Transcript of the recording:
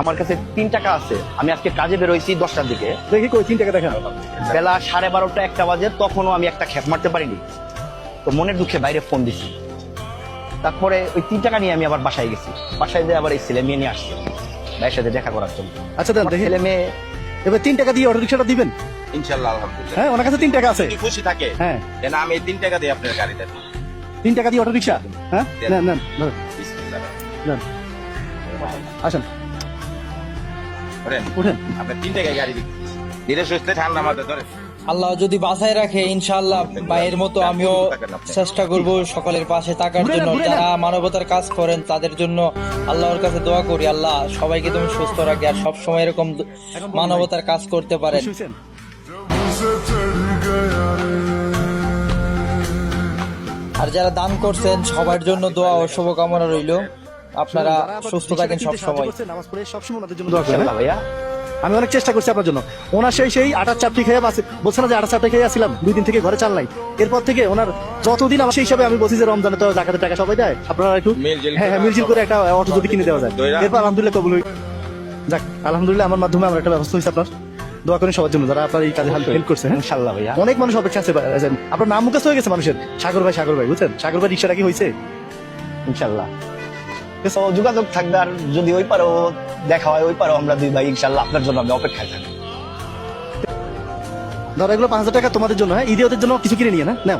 আমার কাছে 3 টাকা আছে। আমি আজকে কাজে বেরোইছি 10টার দিকে, দেখি কই 3 টাকা দেখেন। বেলা 12:30 1টা বাজে, তখনও আমি একটা খেপ মারতে পারিনি। তো মনের দুঃখে বাইরে ফোন দিছি। তারপরে ওই 3 টাকা নিয়ে আমি আবার বাসায় গেছি। বাসায় যেয়ে আবার এই ছেলে মেয়ে নিয়ে আসছি ভাইয়ের সাথে দেখা করার জন্য। আচ্ছা দেন দেখি। ছেলে মেয়ে এবার 3 টাকা দিয়ে অটো রিকশাটা দিবেন? ইনশাআল্লাহ আলহামদুলিল্লাহ। হ্যাঁ, ওনার কাছে 3 টাকা আছে। যদি খুশি থাকে হ্যাঁ, দেন আমি এই 3 টাকা দিয়ে আপনার গাড়িতে 3 টাকা দিয়ে অটো রিকশা। হ্যাঁ, নেন নেন ধরেন, বিসমিল্লাহ নেন। আসেন, করেন। উঠেন। আপনি 3 টাকায় গাড়ি দিচ্ছি ধীরে সুস্থে ঠান্ডা মাথায় ধরে। আল্লাহ যদি বাঁচায় রাখে ইনশাআল্লাহ ভাইয়ের মতো আমিও চেষ্টা করব সকলের পাশে থাকার ঘুরে না, জন্য। ঘুরে না। যারা মানবতার কাজ করেন তাদের জন্য আল্লাহর কাছে দোয়া করি, আল্লাহ সবাইকে তুমি সুস্থ রাখে আর সব সময় এরকম মানবতার কাজ করতে পারেন। শুনছেন? আর যারা দান করছেন সবার জন্য দোয়া ও শুভকামনা রইল। আপনারা যারা আপনার সুস্থ রিকশাটা থাকেন কিনতে সব সাহায্য সময়। করছে, নামাজ পড়ে সবসময় ওনাদের জন্য দোয়া করেন। ইনশাআল্লাহ ভাইয়া। আমি অনেক চেষ্টা করছি আপনার জন্য। ওনার সেই আটার চাপটি খেয়ে বাসে বলছে না যে আটার চাপটি খেয়ে আসছিলাম, 2 দিন থেকে ঘরে চাল নাই। এরপর থেকে ওনার যতদিন আমার সেই হিসাবে আমি বলছি যে রমজানে তো জাকাতের টাকা সবাই দেয়, আপনারা একটু মিলজিল হ্যাঁ হ্যাঁ মিলজিল করে একটা অটো যদি কিনে দেওয়া যায়, এরপর আলহামদুলিল্লাহ কবুল হই। যাক আলহামদুলিল্লাহ আমার মাধ্যমে আমার একটা ব্যবস্থা হয়েছে। আপনার দোয়া করেন সবার জন্য যারা আপনার এই কাজে হেল্প করছে। হ্যাঁ, ইনশাআল্লাহ ভাইয়া। অনেক মানুষ অপেক্ষা আছে। আপনার নাম মুখস্থ হয়ে গেছে মানুষের, সাগর ভাই বুঝছেন? সাগর ভাই রিক্সাটা কি হয়েছে? ইনশাআল্লাহ তো যোগাযোগ থাকবে। আর যদি ওই পারো দেখা হয়, ওই পারো আমরা 2 ভাই ইনশাআল্লাহ আপনার জন্য আমি অপেক্ষায় থাকি। ধরো এগুলো 5000 টাকা তোমাদের জন্য। হ্যাঁ, ঈদে ওদের জন্য কিছু কিনে নিয়ে না নাও।